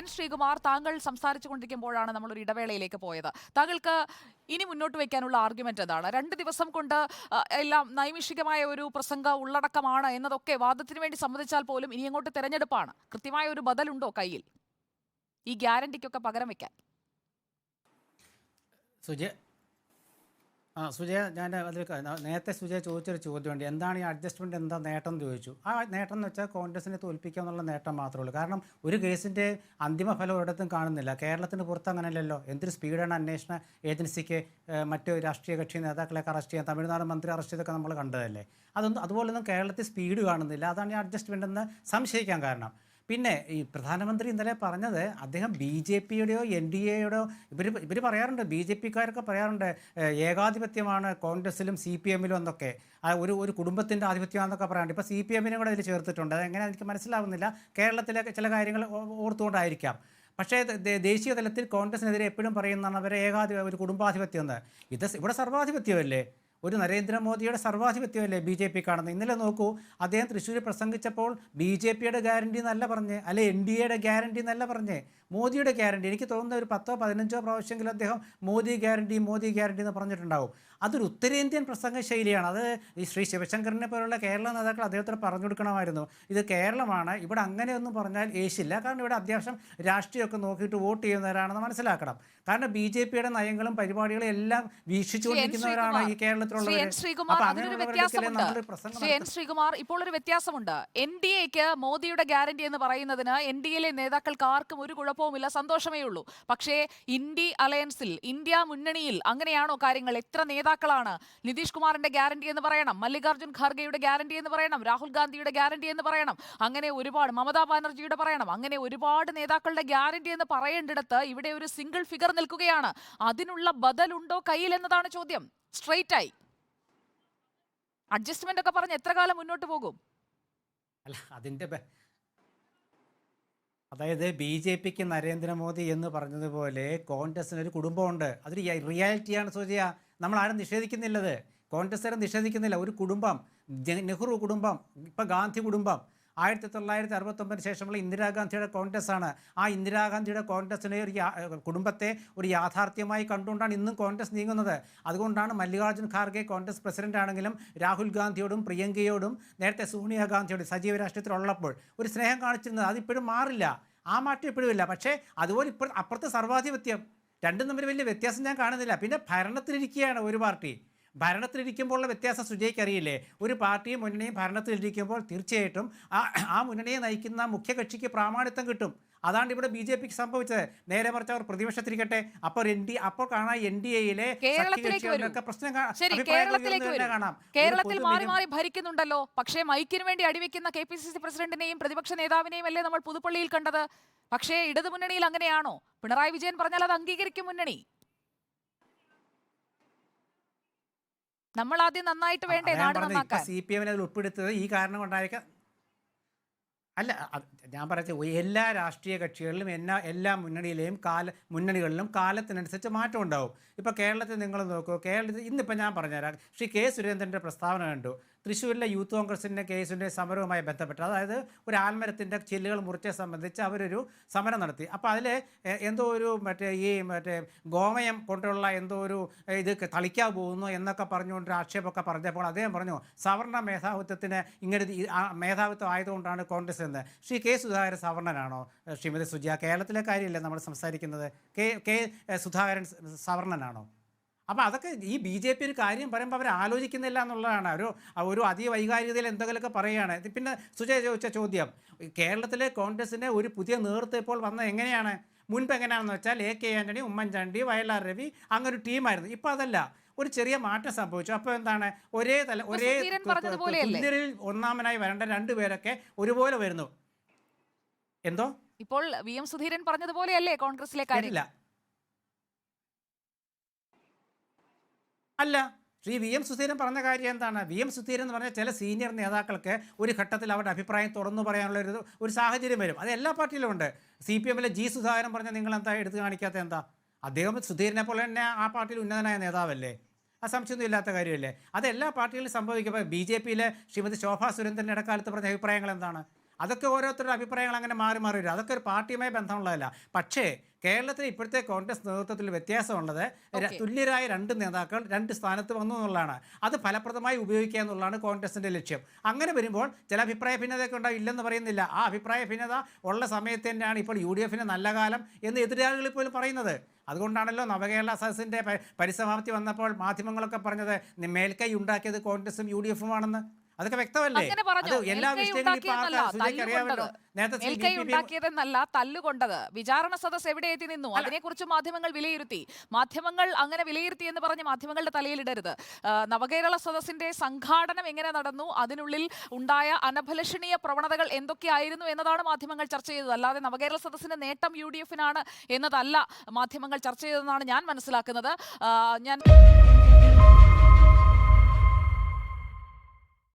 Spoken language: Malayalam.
എൻ ശ്രീകുമാർ, താങ്കൾ സംസാരിച്ചു കൊണ്ടിരിക്കുമ്പോഴാണ് നമ്മളൊരു ഇടവേളയിലേക്ക് പോയത്. താങ്കൾക്ക് ഇനി മുന്നോട്ട് വയ്ക്കാനുള്ള ആർഗ്യുമെന്റ് എന്താണ്? 2 ദിവസം കൊണ്ട് എല്ലാം നൈമിഷികമായ ഒരു പ്രസംഗ ഉള്ളടക്കമാണ് എന്നതൊക്കെ വാദത്തിന് വേണ്ടി സമ്മതിച്ചാൽ പോലും ഇനി അങ്ങോട്ട് തെരഞ്ഞെടുപ്പാണ്. കൃത്യമായ ഒരു ബദലുണ്ടോ കയ്യിൽ ഈ ഗ്യാരണ്ടിക്കൊക്കെ പകരം വെക്കാൻ? സുജയ സുജയ ഞാൻ അതിൽ നേരത്തെ സുജയ ചോദിച്ചൊരു ചോദ്യമുണ്ട്, എന്താണ് ഈ അഡ്ജസ്റ്റ്മെൻറ്റ്, എന്താ നേട്ടം എന്ന് ചോദിച്ചു. ആ നേട്ടം എന്ന് വെച്ചാൽ കോൺഗ്രസിനെ തോൽപ്പിക്കുക എന്നുള്ള നേട്ടം മാത്രമേ ഉള്ളൂ. കാരണം ഒരു കേസിൻ്റെ അന്തിമ ഫലം ഒരിടത്തും കാണുന്നില്ല. കേരളത്തിന് പുറത്ത് അങ്ങനെയല്ലല്ലോ. എന്തൊരു സ്പീഡാണ് അന്വേഷണ ഏജൻസിക്ക് മറ്റ് രാഷ്ട്രീയ കക്ഷി നേതാക്കളെയൊക്കെ അറസ്റ്റ് ചെയ്യാൻ, തമിഴ്നാട് മന്ത്രി അറസ്റ്റ് ചെയ്തൊക്കെ നമ്മൾ കണ്ടതല്ലേ. അതുപോലൊന്നും കേരളത്തിൽ സ്പീഡ് കാണുന്നില്ല. അതാണ് ഈ അഡ്ജസ്റ്റ്മെൻ്റ് എന്ന് സംശയിക്കാൻ കാരണം. പിന്നെ ഈ പ്രധാനമന്ത്രി ഇന്നലെ പറഞ്ഞത്, അദ്ദേഹം ബി ജെ പിയുടെയോ എൻ ഡി എയുടെയോ ഇവർ പറയാറുണ്ട്, ബി ജെ പിക്കാരൊക്കെ പറയാറുണ്ട് ഏകാധിപത്യമാണ് കോൺഗ്രസിലും സി പി എമ്മിലും എന്നൊക്കെ, ഒരു കുടുംബത്തിൻ്റെ ആധിപത്യമാണെന്നൊക്കെ പറയാറുണ്ട്. ഇപ്പോൾ സി പി എമ്മിനെ കൂടെ ഇതിൽ ചേർത്തിട്ടുണ്ട്. അതെങ്ങനെ എനിക്ക് മനസ്സിലാവുന്നില്ല. കേരളത്തിലെ ചില കാര്യങ്ങൾ ഓർത്തുകൊണ്ടായിരിക്കാം. പക്ഷേ ദേശീയ തലത്തിൽ കോൺഗ്രസിനെതിരെ എപ്പോഴും പറയുന്നതാണ് അവരെ ഒരു കുടുംബാധിപത്യം എന്ന്. ഇവിടെ സർവാധിപത്യമല്ലേ, ഒരു നരേന്ദ്രമോദിയുടെ സർവാധിപത്യമല്ലേ ബി ജെ പി കാണുന്നത്. ഇന്നലെ നോക്കൂ, അദ്ദേഹം തൃശ്ശൂർ പ്രസംഗിച്ചപ്പോൾ ബി ജെ പിയുടെ ഗ്യാരണ്ടി എന്നല്ല പറഞ്ഞ്, അല്ലെ എൻ ഡി എയുടെ ഗ്യാരണ്ടി എന്നല്ല പറഞ്ഞ്, മോദിയുടെ ഗ്യാരണ്ടി. എനിക്ക് തോന്നുന്ന ഒരു 10-15 പ്രാവശ്യമെങ്കിലും അദ്ദേഹം മോദി ഗ്യാരണ്ടി എന്ന് പറഞ്ഞിട്ടുണ്ടാവും. അതൊരു ഉത്തരേന്ത്യൻ പ്രസംഗ ശൈലിയാണ്. അത് ഈ ശ്രീ ശിവശങ്കറിനെ പോലുള്ള കേരള നേതാക്കൾ അദ്ദേഹത്തിന് പറഞ്ഞു കൊടുക്കണമായിരുന്നു. ഇത് കേരളമാണ്, ഇവിടെ അങ്ങനെയൊന്നും പറഞ്ഞാൽ ഏശില്ല. കാരണം ഇവിടെ അത്യാവശ്യം രാഷ്ട്രീയമൊക്കെ നോക്കിയിട്ട് വോട്ട് ചെയ്യുന്നവരാണെന്ന് മനസ്സിലാക്കണം. കാരണം ബി ജെ പിയുടെ നയങ്ങളും പരിപാടികളും എല്ലാം വീക്ഷിച്ചുകൊണ്ടിരിക്കുന്നവരാണ് ഈ കേരളത്തിലുള്ളവർ. ശ്രീകുമാർ, ഇപ്പോൾ ഒരു വ്യത്യാസമുണ്ട്. എൻ ഡി എക്ക് മോദിയുടെ ഗ്യാരണ്ടി എന്ന് പറയുന്നതിന് എൻ ഡി എയിലെ നേതാക്കൾക്ക് ആർക്കും ഒരു കുഴപ്പവുമില്ല, സന്തോഷമേ ഉള്ളൂ. പക്ഷേ ഇന്ത്യ അലയൻസിൽ, ഇന്ത്യ മുന്നണിയിൽ അങ്ങനെയാണോ കാര്യങ്ങൾ? എത്ര നേതാക്കളാണ്? നിതീഷ് കുമാറിന്റെ ഗ്യാരണ്ടി എന്ന് പറയണം, മല്ലികാർജ്ജുൻ ഖാർഗെയുടെ ഗ്യാരണ്ടി എന്ന് പറയണം, രാഹുൽ ഗാന്ധിയുടെ ഗ്യാരണ്ടി എന്ന് പറയണം, അങ്ങനെ ഒരുപാട്, മമതാ ബാനർജിയുടെ പറയണം, അങ്ങനെ ഒരുപാട് നേതാക്കളുടെ ഗ്യാരണ്ടി എന്ന് പറയേണ്ടിടത്ത് ഇവിടെ ഒരു സിംഗിൾ ഫിഗർ നിൽക്കുകയാണ്. അതിനുള്ള ബദലുണ്ടോ കയ്യിൽ എന്നതാണ് ചോദ്യം. സ്ട്രെയിറ്റ് ആയി അഡ്ജസ്റ്റ്മെന്റ് ഒക്കെ പറഞ്ഞ് എത്ര കാലം മുന്നോട്ട് പോകും? അല്ല, അതായത് ബി ജെ പിക്ക് നരേന്ദ്രമോദി എന്ന് പറഞ്ഞതുപോലെ കോൺഗ്രസിനൊരു കുടുംബമുണ്ട്. അതൊരു റിയാലിറ്റിയാണ് സൂചിയ. നമ്മൾ ആരും നിഷേധിക്കുന്നില്ലത്, കോൺഗ്രസ്സുകാരും നിഷേധിക്കുന്നില്ല. ഒരു കുടുംബം, നെഹ്റു കുടുംബം, ഇപ്പം ഗാന്ധി കുടുംബം, 1969 ശേഷമുള്ള ഇന്ദിരാഗാന്ധിയുടെ കോൺഗ്രസ് ആണ്. ആ ഇന്ദിരാഗാന്ധിയുടെ കോൺഗ്രസിനെ കുടുംബത്തെ ഒരു യാഥാർത്ഥ്യമായി കണ്ടുകൊണ്ടാണ് ഇന്നും കോൺഗ്രസ് നീങ്ങുന്നത്. അതുകൊണ്ടാണ് മല്ലികാർജ്ജുൻ ഖാർഗെ കോൺഗ്രസ് പ്രസിഡന്റ് ആണെങ്കിലും രാഹുൽ ഗാന്ധിയോടും പ്രിയങ്കയോടും നേരത്തെ സോണിയാഗാന്ധിയോടും സജീവ രാഷ്ട്രീയത്തിലുള്ളപ്പോൾ ഒരു സ്നേഹം കാണിച്ചിരുന്നത്. അതിപ്പോഴും മാറില്ല, ആ മാറ്റം ഇപ്പോഴും ഇല്ല. പക്ഷേ അതുപോലെ അപ്പുറത്തെ സർവാധിപത്യം, രണ്ടും തമ്മിൽ വലിയ വ്യത്യാസം ഞാൻ കാണുന്നില്ല. പിന്നെ ഭരണത്തിലിരിക്കുകയാണ് ഒരു പാർട്ടി. ഭരണത്തിലിരിക്കുമ്പോഴുള്ള വ്യത്യാസം സുജയ്ക്ക് അറിയില്ലേ? ഒരു പാർട്ടിയും മുന്നണിയും ഭരണത്തിലിരിക്കുമ്പോൾ തീർച്ചയായിട്ടും ആ മുന്നണിയെ നയിക്കുന്ന മുഖ്യകക്ഷിക്ക് പ്രാമാണിത്വം കിട്ടും. അതാണ് ഇവിടെ ബി ജെ പിക്ക് സംഭവിച്ചത്. നേരെ മറിച്ച് അവർ പ്രതിപക്ഷത്തിരിക്കട്ടെ, അപ്പോൾ കാണാൻ എൻ ഡി എയിലെ കേരളത്തിൽ മാറി മാറി ഭരിക്കുന്നുണ്ടല്ലോ. പക്ഷേ മൈക്കിന് വേണ്ടി അടിവെക്കുന്ന കെ പി സി സി പ്രസിഡന്റിനെയും പ്രതിപക്ഷ നേതാവിനെയും അല്ലേ നമ്മൾ പുതുപ്പള്ളിയിൽ കണ്ടത്. പക്ഷേ ഇടതുമുന്നണിയിൽ അങ്ങനെയാണോ? പിണറായി വിജയൻ പറഞ്ഞാൽ അത് അംഗീകരിക്കും മുന്നണി. നമ്മൾ ആദ്യം നന്നായിട്ട് വേണ്ടേ നാട് നന്നാക്കാൻ? സി പി എമ്മിനെ ഉൾപ്പെടുത്തത് ഈ കാരണം കൊണ്ടായിരിക്കാം. അല്ല, ഞാൻ പറയുന്നത് എല്ലാ രാഷ്ട്രീയ കക്ഷികളിലും എല്ലാ മുന്നണികളിലും കാലത്തിനനുസരിച്ച് മാറ്റം ഉണ്ടാവും. ഇപ്പോൾ കേരളത്തിൽ നിങ്ങൾ നോക്കൂ, കേരളത്തിൽ ഇന്നിപ്പോൾ ഞാൻ പറഞ്ഞുതരാം, ശ്രീ കെ സുരേന്ദ്രൻ്റെ പ്രസ്താവന കണ്ടു. തൃശ്ശൂരിലെ യൂത്ത് കോൺഗ്രസിൻ്റെ കേസിൻ്റെ സമരവുമായി ബന്ധപ്പെട്ട്, അതായത് ഒരു ആൽമരത്തിൻ്റെ ചില്ലുകൾ മുറിച്ചെ സംബന്ധിച്ച് അവരൊരു സമരം നടത്തി. അപ്പോൾ അതിൽ എന്തോ ഒരു ഗോമയം കൊണ്ടുള്ള എന്തോ ഒരു ഇത് തളിക്കാൻ പോകുന്നു എന്നൊക്കെ പറഞ്ഞുകൊണ്ട് ആക്ഷേപമൊക്കെ പറഞ്ഞപ്പോൾ അദ്ദേഹം പറഞ്ഞു, സവർണ മേധാവിത്വത്തിന് ഇങ്ങനെ മേധാവിത്വം ആയതുകൊണ്ടാണ് കോൺഗ്രസ് എന്ന്. ശ്രീ കെ സുധാകരൻ സവർണനാണോ? ശ്രീമതി സുജിയ, കേരളത്തിലെ കാര്യമല്ലേ നമ്മൾ സംസാരിക്കുന്നത്. കെ സുധാകരൻ സവർണനാണോ? അപ്പോൾ അതൊക്കെ ഈ ബി ജെ പി ഒരു കാര്യം പറയുമ്പോൾ അവർ ആലോചിക്കുന്നില്ല എന്നുള്ളതാണ്. ഒരു അതിവൈകാരികതയിൽ എന്തെങ്കിലുമൊക്കെ പറയുകയാണ്. പിന്നെ സുജയ ചോദിച്ച ചോദ്യം, കേരളത്തിലെ കോൺഗ്രസിന് ഒരു പുതിയ നേതൃത്വം ഇപ്പോൾ വന്നത് എങ്ങനെയാണ്? മുൻപ് എങ്ങനെയാണെന്ന് വെച്ചാൽ എ കെ ആൻ്റണി, ഉമ്മൻചാണ്ടി, വയലാർ രവി, അങ്ങനെ ഒരു ടീമായിരുന്നു. ഇപ്പോൾ അതല്ല, ഒരു ചെറിയ മാറ്റം സംഭവിച്ചു. അപ്പോൾ എന്താണ്, ഒരേ തുല്യരിൽ ഒന്നാമനായി വരേണ്ട രണ്ടുപേരൊക്കെ ഒരുപോലെ വരുന്നു. എന്തോ ഇപ്പോൾ വി എം സുധീരൻ പറഞ്ഞതുപോലെയല്ലേ കോൺഗ്രസിലെ കാര്യമില്ല? അല്ല, ശ്രീ വി എം സുധീരൻ പറഞ്ഞ കാര്യം എന്താണ്? വി എം സുധീരൻ എന്ന് പറഞ്ഞാൽ ചില സീനിയർ നേതാക്കൾക്ക് ഒരു ഘട്ടത്തിൽ അവരുടെ അഭിപ്രായം തുറന്നു പറയാനുള്ള ഒരു സാഹചര്യം വരും. അത് എല്ലാ പാർട്ടിയിലും ഉണ്ട്. സി പി എമ്മിലെ ജി സുധാകരൻ പറഞ്ഞാൽ നിങ്ങൾ എന്താ എടുത്തു കാണിക്കാത്ത? എന്താ, അദ്ദേഹം സുധീരനെ പോലെ തന്നെ ആ പാർട്ടിയിൽ ഉന്നതനായ നേതാവല്ലേ? ആ സംശയമൊന്നും ഇല്ലാത്ത കാര്യമല്ലേ? അത് എല്ലാ പാർട്ടികളിലും സംഭവിക്കുമ്പോൾ ബി ജെ പിയിലെ ശ്രീമതി ശോഭാ സുരേന്ദ്രൻ ഇടക്കാലത്ത് പറഞ്ഞ അഭിപ്രായങ്ങൾ എന്താണ്? അതൊക്കെ ഓരോരുത്തരുടെ അഭിപ്രായങ്ങൾ അങ്ങനെ മാറി മാറി വരും. അതൊക്കെ ഒരു പാർട്ടിയുമായി ബന്ധമുള്ളതല്ല. പക്ഷേ കേരളത്തിൽ ഇപ്പോഴത്തെ കോൺഗ്രസ് നേതൃത്വത്തിൽ വ്യത്യാസമുള്ളത് തുല്യരായ 2 നേതാക്കൾ 2 സ്ഥാനത്ത് വന്നു എന്നുള്ളതാണ്. അത് ഫലപ്രദമായി ഉപയോഗിക്കുക എന്നുള്ളതാണ് കോൺഗ്രസിൻ്റെ ലക്ഷ്യം. അങ്ങനെ വരുമ്പോൾ ചില അഭിപ്രായ ഭിന്നതയൊക്കെ ഉണ്ടാവും, ഇല്ലെന്ന് പറയുന്നില്ല. ആ അഭിപ്രായ ഭിന്നത ഉള്ള സമയത്ത് തന്നെയാണ് ഇപ്പോൾ UDF നല്ല കാലം എന്ന് എതിരാളികൾ പോലും പറയുന്നത്. അതുകൊണ്ടാണല്ലോ നവകേരള സദസ്സിൻ്റെ പരിസമാപ്തി വന്നപ്പോൾ മാധ്യമങ്ങളൊക്കെ പറഞ്ഞത് മേൽക്കൈ ഉണ്ടാക്കിയത് കോൺഗ്രസും UDF ആണെന്ന്. അതൊക്കെ വ്യക്തമല്ലേ? അത് എല്ലാ വിഷയങ്ങളും അറിയാമല്ലോ. മേൽക്കൈ ഉണ്ടാക്കിയതെന്നല്ല, തല്ലുകൊണ്ടത്. വിചാരണ സദസ് എവിടെ എത്തി നിന്നു, അതിനെക്കുറിച്ച് മാധ്യമങ്ങൾ വിലയിരുത്തി. മാധ്യമങ്ങൾ അങ്ങനെ വിലയിരുത്തി എന്ന് പറഞ്ഞ് മാധ്യമങ്ങളുടെ തലയിലിടരുത്. നവകേരള സദസ്സിന്റെ സംഘാടനം എങ്ങനെ നടന്നു, അതിനുള്ളിൽ ഉണ്ടായ അനഭിലഷണീയ പ്രവണതകൾ എന്തൊക്കെയായിരുന്നു എന്നതാണ് മാധ്യമങ്ങൾ ചർച്ച ചെയ്തത്. അല്ലാതെ നവകേരള സദസ്സിന്റെ നേട്ടം UDF എന്നതല്ല മാധ്യമങ്ങൾ ചർച്ച ചെയ്തതെന്നാണ് ഞാൻ മനസ്സിലാക്കുന്നത്. ഞാൻ